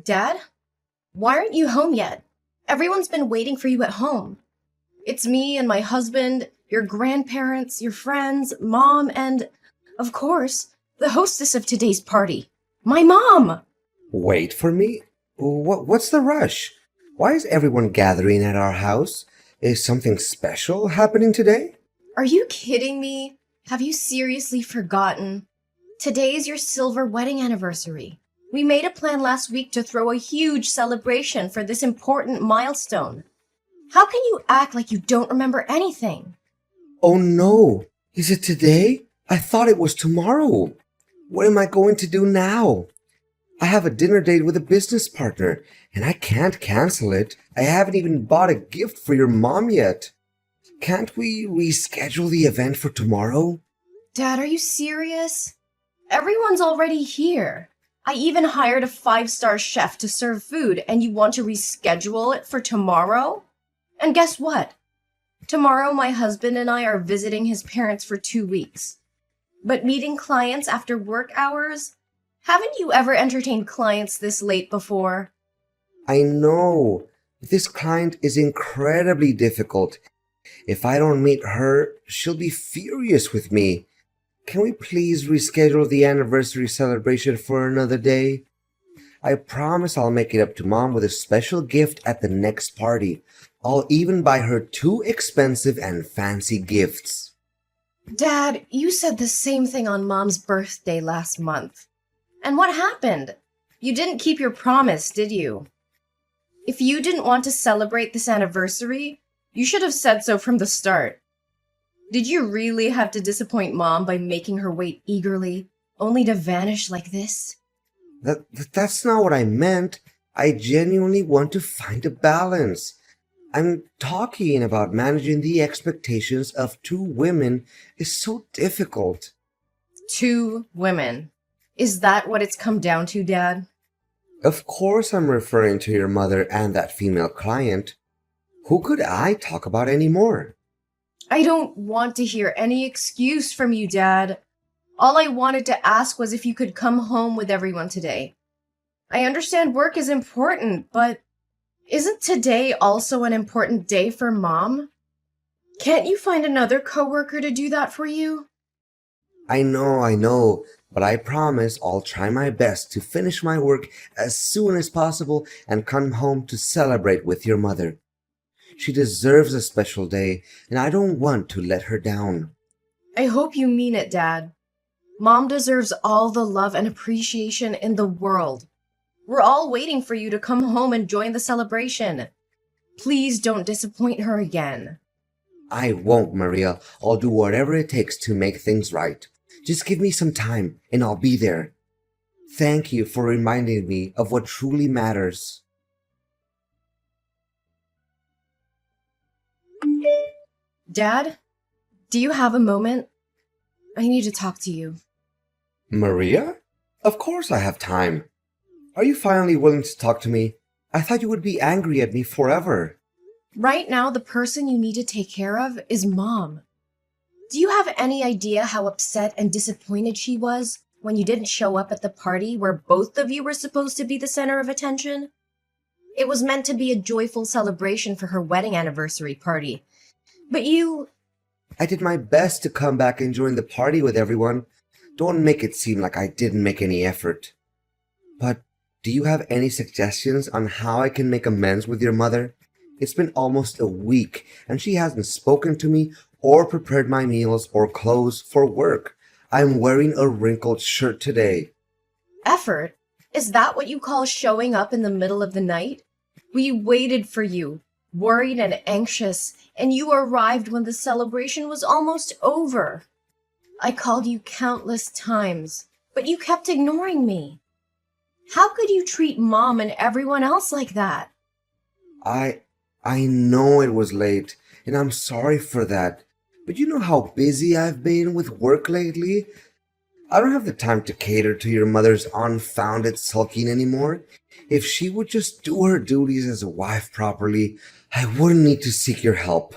Dad? Why aren't you home yet? Everyone's been waiting for you at home. It's me and my husband, your grandparents, your friends, mom, and, of course, the hostess of today's party, my mom! Wait for me? What's the rush? Why is everyone gathering at our house? Is something special happening today? Are you kidding me? Have you seriously forgotten? Today's your silver wedding anniversary. We made a plan last week to throw a huge celebration for this important milestone. How can you act like you don't remember anything? Oh no! Is it today? I thought it was tomorrow. What am I going to do now? I have a dinner date with a business partner, and I can't cancel it. I haven't even bought a gift for your mom yet. Can't we reschedule the event for tomorrow? Dad, are you serious? Everyone's already here. I even hired a five-star chef to serve food, and you want to reschedule it for tomorrow? And guess what? Tomorrow, my husband and I are visiting his parents for 2 weeks. But meeting clients after work hours? Haven't you ever entertained clients this late before? I know. This client is incredibly difficult. If I don't meet her, she'll be furious with me. Can we please reschedule the anniversary celebration for another day? I promise I'll make it up to Mom with a special gift at the next party. I'll even buy her 2 expensive and fancy gifts. Dad, you said the same thing on Mom's birthday last month. And what happened? You didn't keep your promise, did you? If you didn't want to celebrate this anniversary, you should have said so from the start. Did you really have to disappoint Mom by making her wait eagerly, only to vanish like this? That's not what I meant. I genuinely want to find a balance. I'm talking about managing the expectations of two women is so difficult. 2 women. Is that what it's come down to, Dad? Of course I'm referring to your mother and that female client. Who could I talk about anymore? I don't want to hear any excuse from you, Dad. All I wanted to ask was if you could come home with everyone today. I understand work is important, but isn't today also an important day for Mom? Can't you find another coworker to do that for you? I know, but I promise I'll try my best to finish my work as soon as possible and come home to celebrate with your mother. She deserves a special day, and I don't want to let her down. I hope you mean it, Dad. Mom deserves all the love and appreciation in the world. We're all waiting for you to come home and join the celebration. Please don't disappoint her again. I won't, Maria. I'll do whatever it takes to make things right. Just give me some time, and I'll be there. Thank you for reminding me of what truly matters. Dad, do you have a moment? I need to talk to you. Maria? Of course I have time. Are you finally willing to talk to me? I thought you would be angry at me forever. Right now, the person you need to take care of is Mom. Do you have any idea how upset and disappointed she was when you didn't show up at the party where both of you were supposed to be the center of attention? It was meant to be a joyful celebration for her wedding anniversary party. But you... I did my best to come back and join the party with everyone. Don't make it seem like I didn't make any effort. But do you have any suggestions on how I can make amends with your mother? It's been almost a week, and she hasn't spoken to me or prepared my meals or clothes for work. I'm wearing a wrinkled shirt today. Effort? Is that what you call showing up in the middle of the night? We waited for you, worried and anxious, and you arrived when the celebration was almost over. I called you countless times, but you kept ignoring me. How could you treat Mom and everyone else like that? I know it was late, and I'm sorry for that. But you know how busy I've been with work lately? I don't have the time to cater to your mother's unfounded sulking anymore. If she would just do her duties as a wife properly, I wouldn't need to seek your help.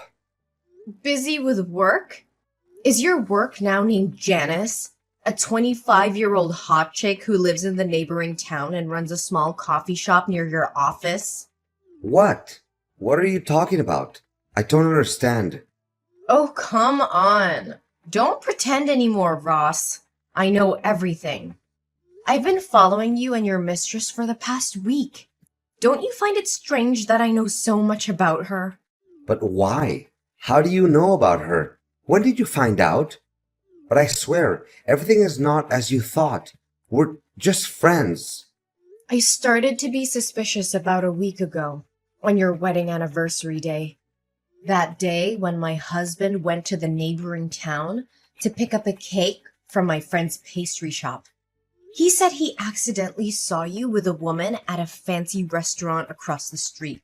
Busy with work? Is your work now named Janice? A 25-year-old hot chick who lives in the neighboring town and runs a small coffee shop near your office? What? What are you talking about? I don't understand. Oh, come on. Don't pretend anymore, Ross. I know everything. I've been following you and your mistress for the past week. Don't you find it strange that I know so much about her? But why? How do you know about her? When did you find out? But I swear, everything is not as you thought. We're just friends. I started to be suspicious about a week ago, on your wedding anniversary day. That day when my husband went to the neighboring town to pick up a cake from my friend's pastry shop. He said he accidentally saw you with a woman at a fancy restaurant across the street.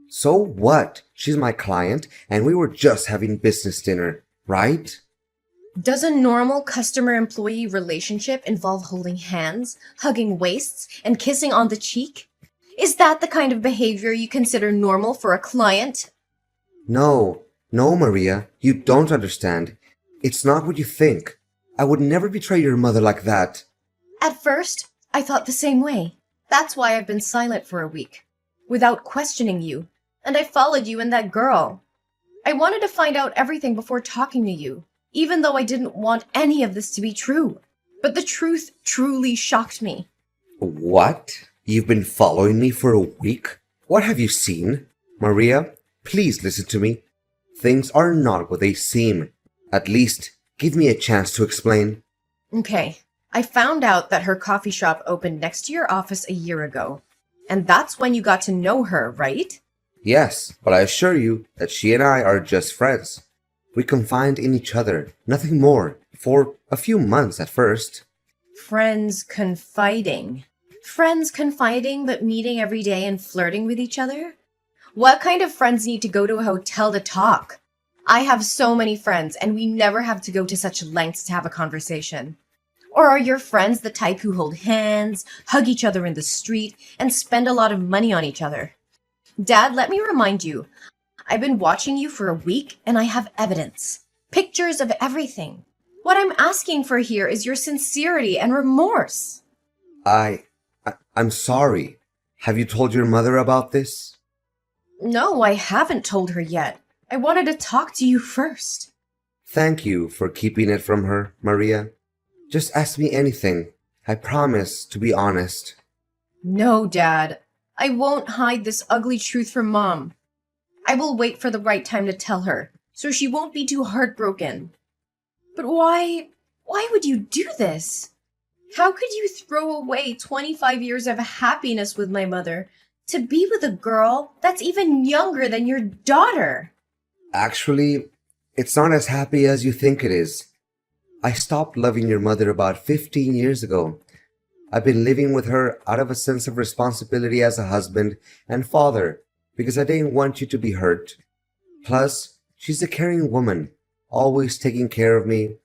So what? She's my client, and we were just having business dinner, right? Does a normal customer-employee relationship involve holding hands, hugging waists, and kissing on the cheek? Is that the kind of behavior you consider normal for a client? No, Maria, you don't understand. It's not what you think. I would never betray your mother like that. At first, I thought the same way. That's why I've been silent for a week, without questioning you, and I followed you and that girl. I wanted to find out everything before talking to you, even though I didn't want any of this to be true. But the truth truly shocked me. What? You've been following me for a week? What have you seen? Maria, please listen to me. Things are not what they seem. At least, give me a chance to explain. Okay, I found out that her coffee shop opened next to your office a year ago. And that's when you got to know her, right? Yes, but I assure you that she and I are just friends. We confide in each other, nothing more, for a few months at first. Friends confiding. Friends confiding but meeting every day and flirting with each other? What kind of friends need to go to a hotel to talk? I have so many friends and we never have to go to such lengths to have a conversation. Or are your friends the type who hold hands, hug each other in the street, and spend a lot of money on each other? Dad, let me remind you, I've been watching you for a week and I have evidence. Pictures of everything. What I'm asking for here is your sincerity and remorse. I'm sorry. Have you told your mother about this? No, I haven't told her yet. I wanted to talk to you first. Thank you for keeping it from her, Maria. Just ask me anything. I promise to be honest. No, Dad. I won't hide this ugly truth from Mom. I will wait for the right time to tell her, so she won't be too heartbroken. But why would you do this? How could you throw away 25 years of happiness with my mother to be with a girl that's even younger than your daughter? Actually, it's not as happy as you think it is. I stopped loving your mother about 15 years ago. I've been living with her out of a sense of responsibility as a husband and father because I didn't want you to be hurt. Plus, she's a caring woman, always taking care of me.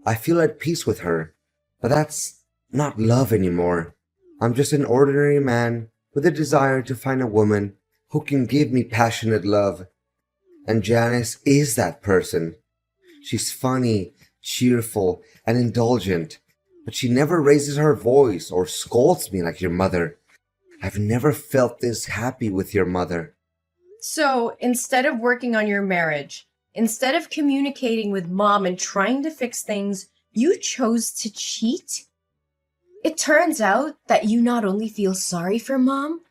I feel at peace with her, but that's not love anymore. I'm just an ordinary man with a desire to find a woman who can give me passionate love. And Janice is that person. She's funny, cheerful, and indulgent, but she never raises her voice or scolds me like your mother. I've never felt this happy with your mother. So, instead of working on your marriage, instead of communicating with Mom and trying to fix things, you chose to cheat? It turns out that you not only feel sorry for Mom,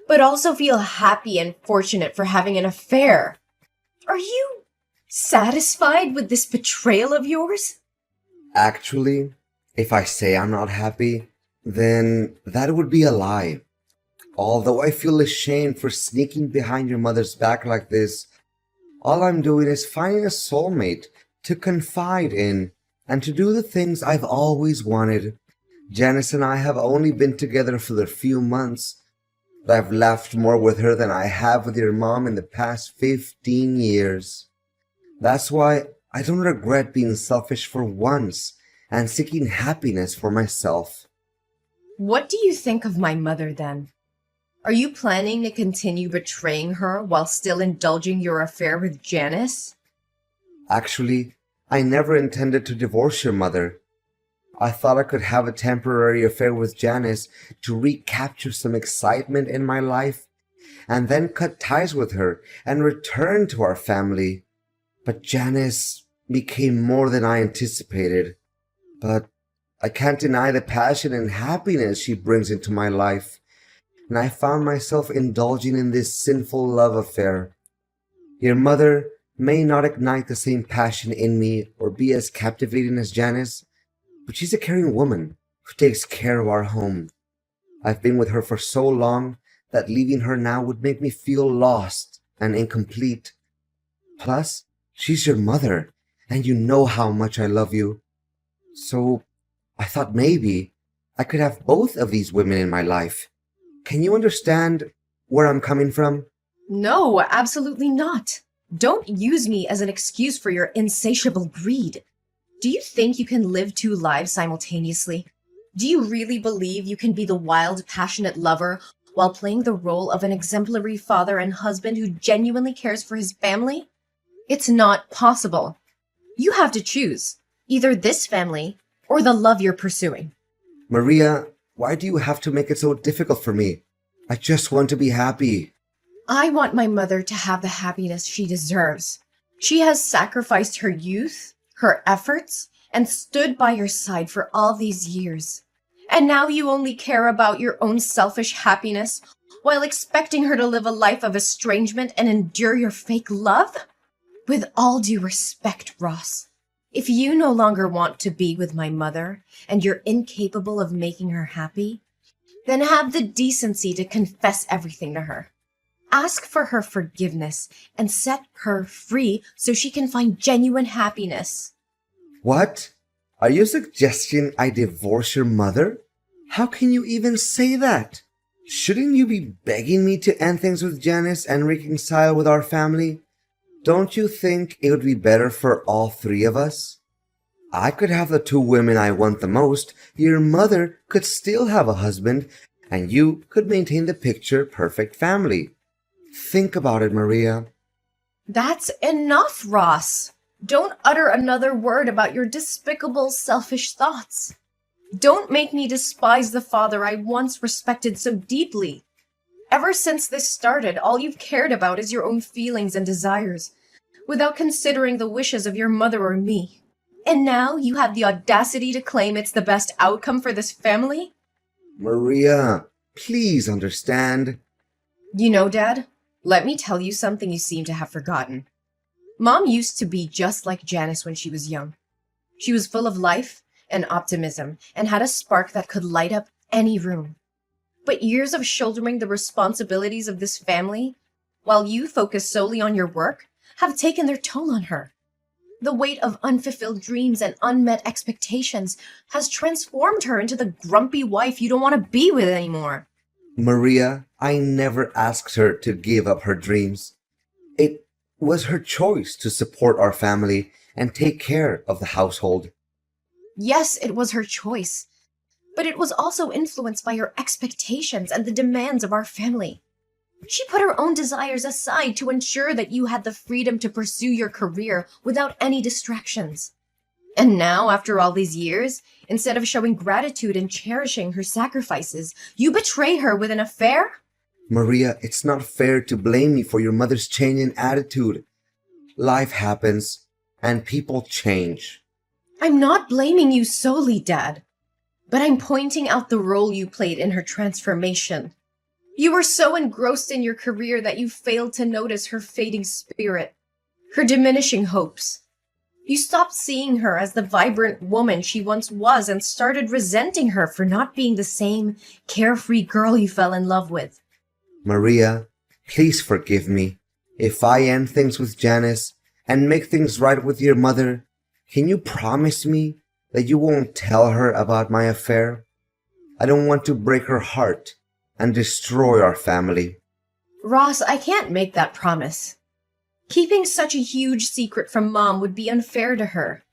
but also feel happy and fortunate for having an affair. Are you satisfied with this betrayal of yours? Actually, if I say I'm not happy, then that would be a lie. Although I feel ashamed for sneaking behind your mother's back like this, all I'm doing is finding a soulmate to confide in and to do the things I've always wanted. Janice and I have only been together for a few months, but I've laughed more with her than I have with your mom in the past 15 years. That's why I don't regret being selfish for once and seeking happiness for myself. What do you think of my mother then? Are you planning to continue betraying her while still indulging your affair with Janice? Actually, I never intended to divorce your mother. I thought I could have a temporary affair with Janice to recapture some excitement in my life, and then cut ties with her and return to our family. But Janice became more than I anticipated. But I can't deny the passion and happiness she brings into my life, and I found myself indulging in this sinful love affair. Your mother may not ignite the same passion in me or be as captivating as Janice, but she's a caring woman who takes care of our home. I've been with her for so long that leaving her now would make me feel lost and incomplete. Plus, she's your mother, and you know how much I love you. So, I thought maybe I could have both of these women in my life. Can you understand where I'm coming from? No, absolutely not. Don't use me as an excuse for your insatiable greed. Do you think you can live two lives simultaneously? Do you really believe you can be the wild, passionate lover while playing the role of an exemplary father and husband who genuinely cares for his family? It's not possible. You have to choose either this family or the love you're pursuing. Maria, why do you have to make it so difficult for me? I just want to be happy. I want my mother to have the happiness she deserves. She has sacrificed her youth, her efforts, and stood by your side for all these years. And now you only care about your own selfish happiness while expecting her to live a life of estrangement and endure your fake love? With all due respect, Ross, if you no longer want to be with my mother and you're incapable of making her happy, then have the decency to confess everything to her. Ask for her forgiveness and set her free so she can find genuine happiness. What? Are you suggesting I divorce your mother? How can you even say that? Shouldn't you be begging me to end things with Janice and reconcile with our family? Don't you think it would be better for all three of us? I could have the two women I want the most, your mother could still have a husband, and you could maintain the picture-perfect family. Think about it, Maria. That's enough, Ross. Don't utter another word about your despicable, selfish thoughts. Don't make me despise the father I once respected so deeply. Ever since this started, all you've cared about is your own feelings and desires, without considering the wishes of your mother or me. And now you have the audacity to claim it's the best outcome for this family? Maria, please understand. You know, Dad, let me tell you something you seem to have forgotten. Mom used to be just like Janice when she was young. She was full of life and optimism and had a spark that could light up any room. But years of shouldering the responsibilities of this family, while you focus solely on your work, have taken their toll on her. The weight of unfulfilled dreams and unmet expectations has transformed her into the grumpy wife you don't want to be with anymore. Maria, I never asked her to give up her dreams. It was her choice to support our family and take care of the household. Yes, it was her choice, but it was also influenced by her expectations and the demands of our family. She put her own desires aside to ensure that you had the freedom to pursue your career without any distractions. And now, after all these years, instead of showing gratitude and cherishing her sacrifices, you betray her with an affair? Maria, it's not fair to blame me for your mother's change in attitude. Life happens, and people change. I'm not blaming you solely, Dad, but I'm pointing out the role you played in her transformation. You were so engrossed in your career that you failed to notice her fading spirit, her diminishing hopes. You stopped seeing her as the vibrant woman she once was and started resenting her for not being the same carefree girl you fell in love with. Maria, please forgive me. If I end things with Janice and make things right with your mother, can you promise me that you won't tell her about my affair? I don't want to break her heart and destroy our family. Ross, I can't make that promise. Keeping such a huge secret from Mom would be unfair to her.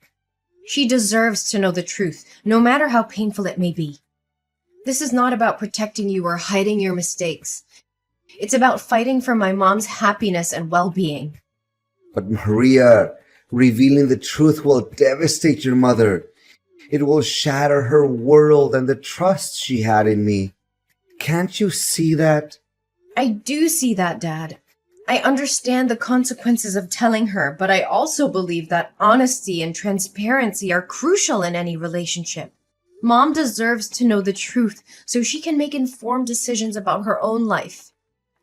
She deserves to know the truth, no matter how painful it may be. This is not about protecting you or hiding your mistakes. It's about fighting for my mom's happiness and well-being. But Maria, revealing the truth will devastate your mother. It will shatter her world and the trust she had in me. Can't you see that? I do see that, Dad. I understand the consequences of telling her, but I also believe that honesty and transparency are crucial in any relationship. Mom deserves to know the truth so she can make informed decisions about her own life.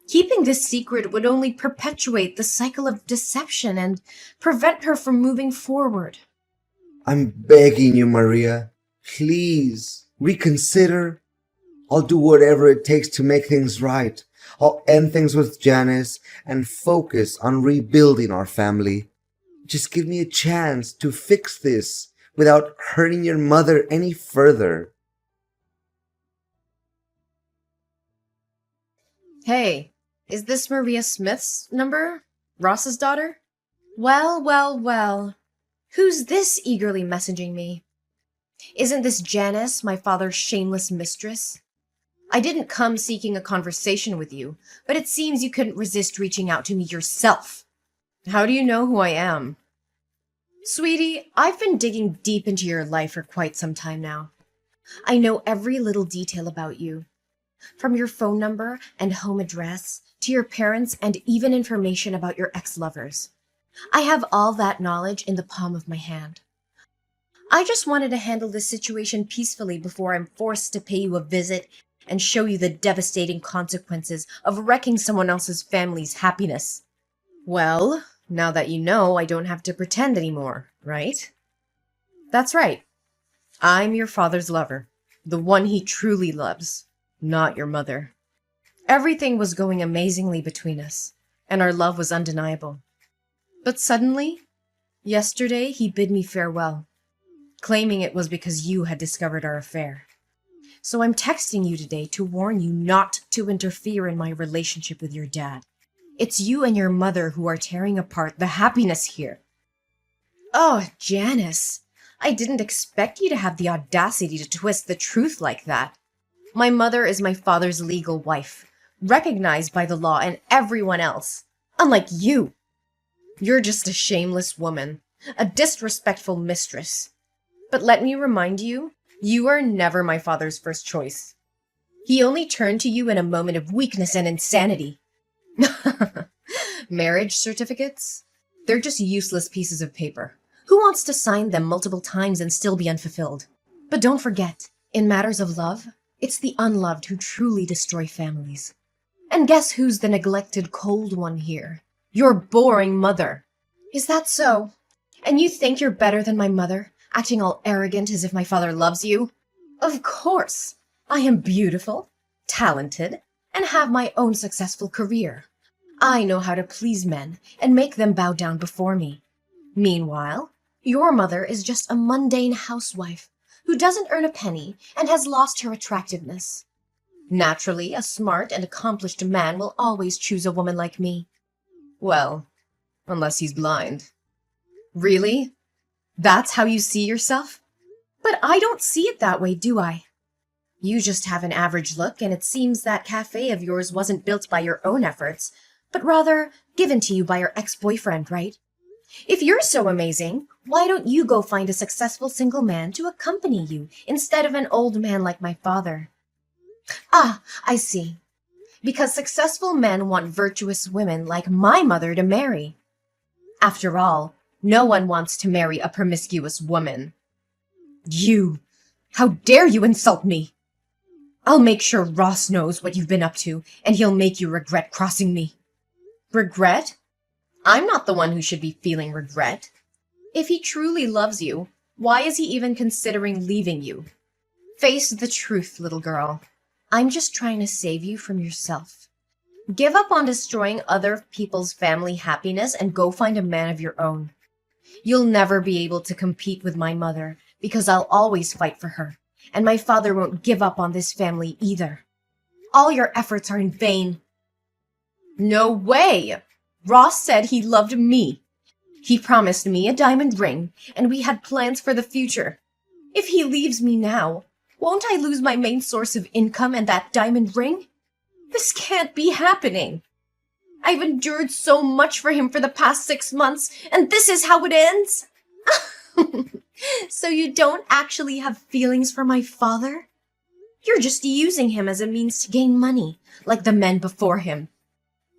Keeping this secret would only perpetuate the cycle of deception and prevent her from moving forward. I'm begging you, Maria. Please, reconsider. I'll do whatever it takes to make things right. I'll end things with Janice and focus on rebuilding our family. Just give me a chance to fix this without hurting your mother any further. Hey, is this Maria Smith's number? Ross's daughter? Well, well, well. Who's this eagerly messaging me? Isn't this Janice, my father's shameless mistress? I didn't come seeking a conversation with you, but it seems you couldn't resist reaching out to me yourself. How do you know who I am? Sweetie, I've been digging deep into your life for quite some time now. I know every little detail about you, from your phone number and home address to your parents and even information about your ex-lovers. I have all that knowledge in the palm of my hand. I just wanted to handle this situation peacefully before I'm forced to pay you a visit and show you the devastating consequences of wrecking someone else's family's happiness. Well, now that you know, I don't have to pretend anymore, right? That's right. I'm your father's lover, the one he truly loves, not your mother. Everything was going amazingly between us, and our love was undeniable. But suddenly, yesterday, he bid me farewell, claiming it was because you had discovered our affair. So I'm texting you today to warn you not to interfere in my relationship with your dad. It's you and your mother who are tearing apart the happiness here. Oh, Janice, I didn't expect you to have the audacity to twist the truth like that. My mother is my father's legal wife, recognized by the law and everyone else, unlike you. You're just a shameless woman, a disrespectful mistress. But let me remind you, you are never my father's first choice. He only turned to you in a moment of weakness and insanity. Marriage certificates? They're just useless pieces of paper. Who wants to sign them multiple times and still be unfulfilled? But don't forget, in matters of love, it's the unloved who truly destroy families. And guess who's the neglected cold one here? Your boring mother. Is that so? And you think you're better than my mother, acting all arrogant as if my father loves you? Of course. I am beautiful, talented, and have my own successful career. I know how to please men and make them bow down before me. Meanwhile, your mother is just a mundane housewife who doesn't earn a penny and has lost her attractiveness. Naturally, a smart and accomplished man will always choose a woman like me. Well, unless he's blind. Really? That's how you see yourself? But I don't see it that way, do I? You just have an average look, and it seems that cafe of yours wasn't built by your own efforts, but rather given to you by your ex-boyfriend, right? If you're so amazing, why don't you go find a successful single man to accompany you instead of an old man like my father? Ah, I see. Because successful men want virtuous women like my mother to marry. After all, no one wants to marry a promiscuous woman. You! How dare you insult me! I'll make sure Ross knows what you've been up to, and he'll make you regret crossing me. Regret? I'm not the one who should be feeling regret. If he truly loves you, why is he even considering leaving you? Face the truth, little girl. I'm just trying to save you from yourself. Give up on destroying other people's family happiness and go find a man of your own. You'll never be able to compete with my mother because I'll always fight for her, and my father won't give up on this family either. All your efforts are in vain. No way! Ross said he loved me. He promised me a diamond ring, and we had plans for the future. If he leaves me now, won't I lose my main source of income and that diamond ring? This can't be happening. I've endured so much for him for the past 6 months, and this is how it ends? So you don't actually have feelings for my father? You're just using him as a means to gain money, like the men before him.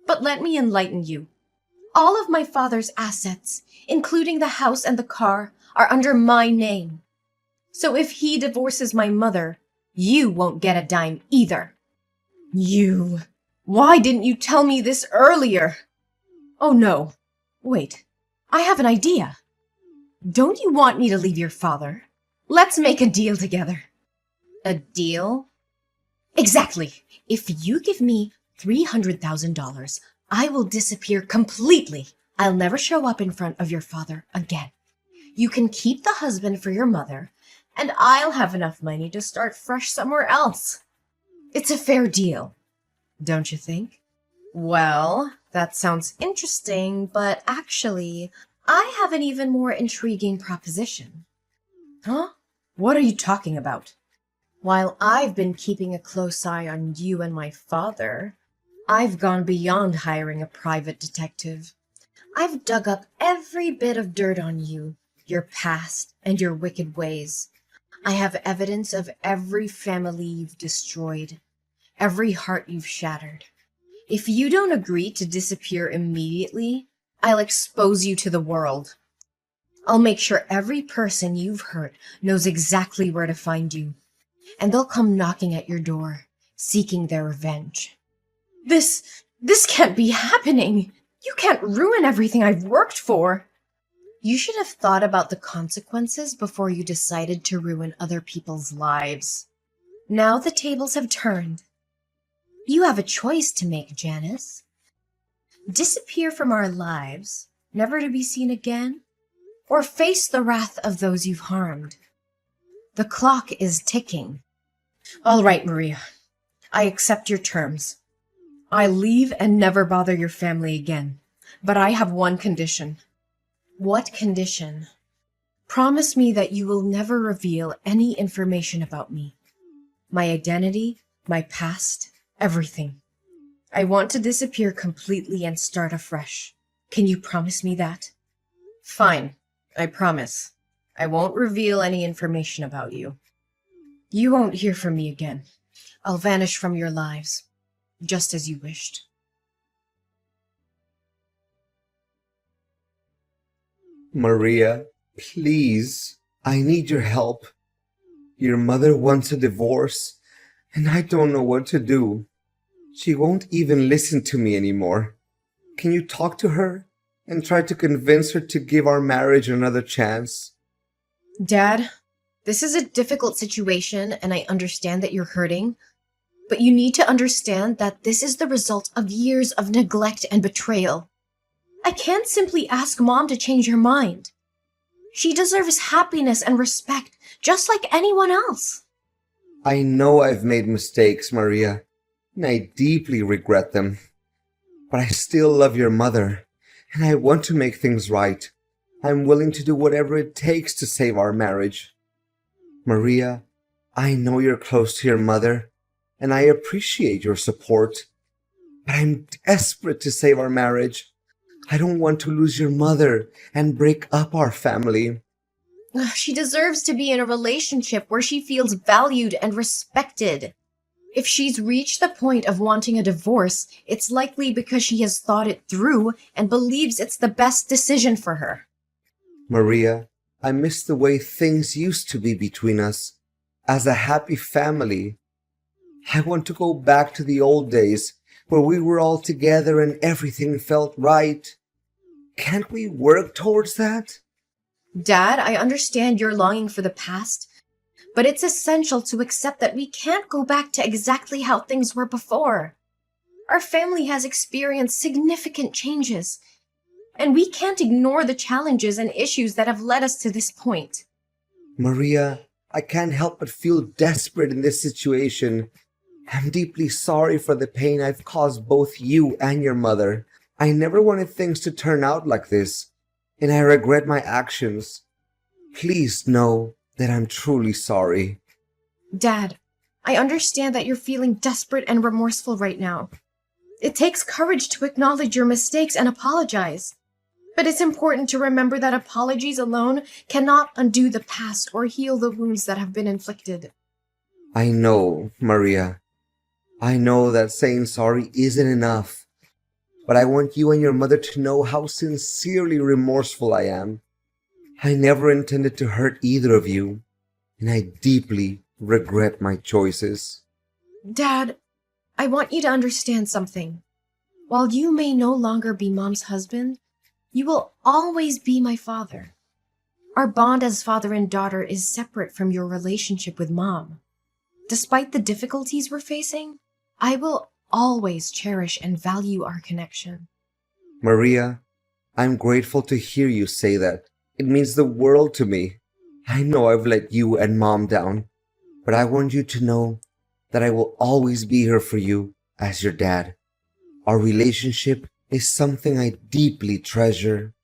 But let me enlighten you. All of my father's assets, including the house and the car, are under my name. So if he divorces my mother, you won't get a dime either. Why didn't you tell me this earlier? Oh no, wait, I have an idea. Don't you want me to leave your father? Let's make a deal together. A deal? Exactly. If you give me $300,000, I will disappear completely. I'll never show up in front of your father again. You can keep the husband for your mother, and I'll have enough money to start fresh somewhere else. It's a fair deal, don't you think? Well, that sounds interesting, but actually, I have an even more intriguing proposition. Huh? What are you talking about? While I've been keeping a close eye on you and my father, I've gone beyond hiring a private detective. I've dug up every bit of dirt on you, your past, and your wicked ways. I have evidence of every family you've destroyed, every heart you've shattered. If you don't agree to disappear immediately, I'll expose you to the world. I'll make sure every person you've hurt knows exactly where to find you, and they'll come knocking at your door, seeking their revenge. This can't be happening. You can't ruin everything I've worked for. You should have thought about the consequences before you decided to ruin other people's lives. Now the tables have turned. You have a choice to make, Janice. Disappear from our lives, never to be seen again, or face the wrath of those you've harmed. The clock is ticking. All right, Maria. I accept your terms. I leave and never bother your family again. But I have one condition. What condition? Promise me that you will never reveal any information about me. My identity, my past, everything. I want to disappear completely and start afresh. Can you promise me that? Fine, I promise. I won't reveal any information about you. You won't hear from me again. I'll vanish from your lives, just as you wished. Maria, please, I need your help. Your mother wants a divorce, and I don't know what to do. She won't even listen to me anymore. Can you talk to her and try to convince her to give our marriage another chance? Dad, this is a difficult situation, and I understand that you're hurting, but you need to understand that this is the result of years of neglect and betrayal. I can't simply ask Mom to change her mind. She deserves happiness and respect, just like anyone else. I know I've made mistakes, Maria, and I deeply regret them. But I still love your mother, and I want to make things right. I'm willing to do whatever it takes to save our marriage. Maria, I know you're close to your mother, and I appreciate your support. But I'm desperate to save our marriage. I don't want to lose your mother and break up our family. She deserves to be in a relationship where she feels valued and respected. If she's reached the point of wanting a divorce, it's likely because she has thought it through and believes it's the best decision for her. Maria, I miss the way things used to be between us, as a happy family. I want to go back to the old days, where we were all together and everything felt right. Can't we work towards that? Dad, I understand you're longing for the past, but it's essential to accept that we can't go back to exactly how things were before. Our family has experienced significant changes, and we can't ignore the challenges and issues that have led us to this point. Maria, I can't help but feel desperate in this situation. I'm deeply sorry for the pain I've caused both you and your mother. I never wanted things to turn out like this, and I regret my actions. Please know that I'm truly sorry. Dad, I understand that you're feeling desperate and remorseful right now. It takes courage to acknowledge your mistakes and apologize. But it's important to remember that apologies alone cannot undo the past or heal the wounds that have been inflicted. I know, Maria. I know that saying sorry isn't enough. But I want you and your mother to know how sincerely remorseful I am. I never intended to hurt either of you, and I deeply regret my choices. Dad, I want you to understand something. While you may no longer be Mom's husband, you will always be my father. Our bond as father and daughter is separate from your relationship with Mom. Despite the difficulties we're facing, I will always cherish and value our connection. Maria, I'm grateful to hear you say that. It means the world to me. I know I've let you and Mom down, but I want you to know that I will always be here for you as your dad. Our relationship is something I deeply treasure.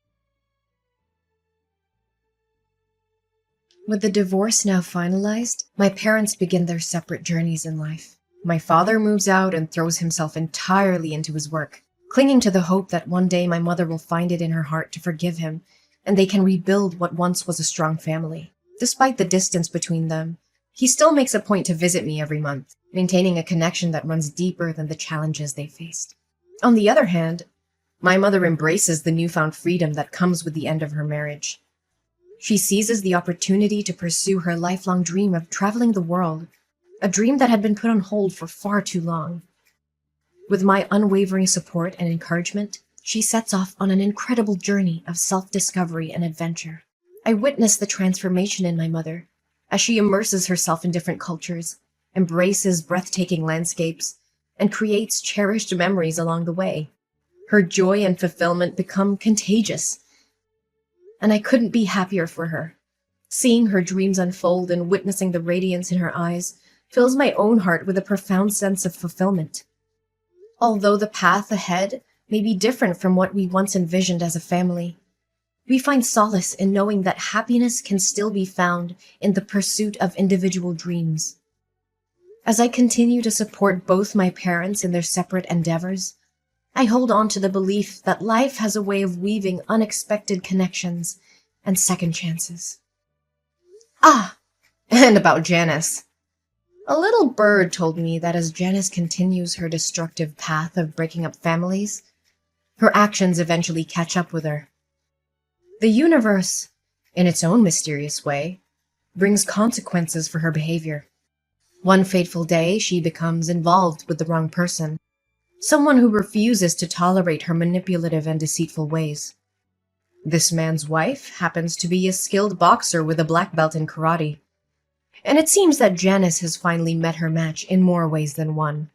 With the divorce now finalized, my parents begin their separate journeys in life. My father moves out and throws himself entirely into his work, clinging to the hope that one day my mother will find it in her heart to forgive him, and they can rebuild what once was a strong family. Despite the distance between them, he still makes a point to visit me every month, maintaining a connection that runs deeper than the challenges they faced. On the other hand, my mother embraces the newfound freedom that comes with the end of her marriage. She seizes the opportunity to pursue her lifelong dream of traveling the world, a dream that had been put on hold for far too long. With my unwavering support and encouragement, she sets off on an incredible journey of self-discovery and adventure. I witness the transformation in my mother as she immerses herself in different cultures, embraces breathtaking landscapes, and creates cherished memories along the way. Her joy and fulfillment become contagious, and I couldn't be happier for her. Seeing her dreams unfold and witnessing the radiance in her eyes fills my own heart with a profound sense of fulfillment. Although the path ahead may be different from what we once envisioned as a family, we find solace in knowing that happiness can still be found in the pursuit of individual dreams. As I continue to support both my parents in their separate endeavors, I hold on to the belief that life has a way of weaving unexpected connections and second chances. Ah, and about Janice. A little bird told me that as Janice continues her destructive path of breaking up families, her actions eventually catch up with her. The universe, in its own mysterious way, brings consequences for her behavior. One fateful day, she becomes involved with the wrong person, someone who refuses to tolerate her manipulative and deceitful ways. This man's wife happens to be a skilled boxer with a black belt in karate, and it seems that Janice has finally met her match in more ways than one.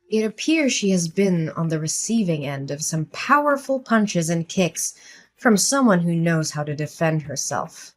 It appears she has been on the receiving end of some powerful punches and kicks from someone who knows how to defend herself.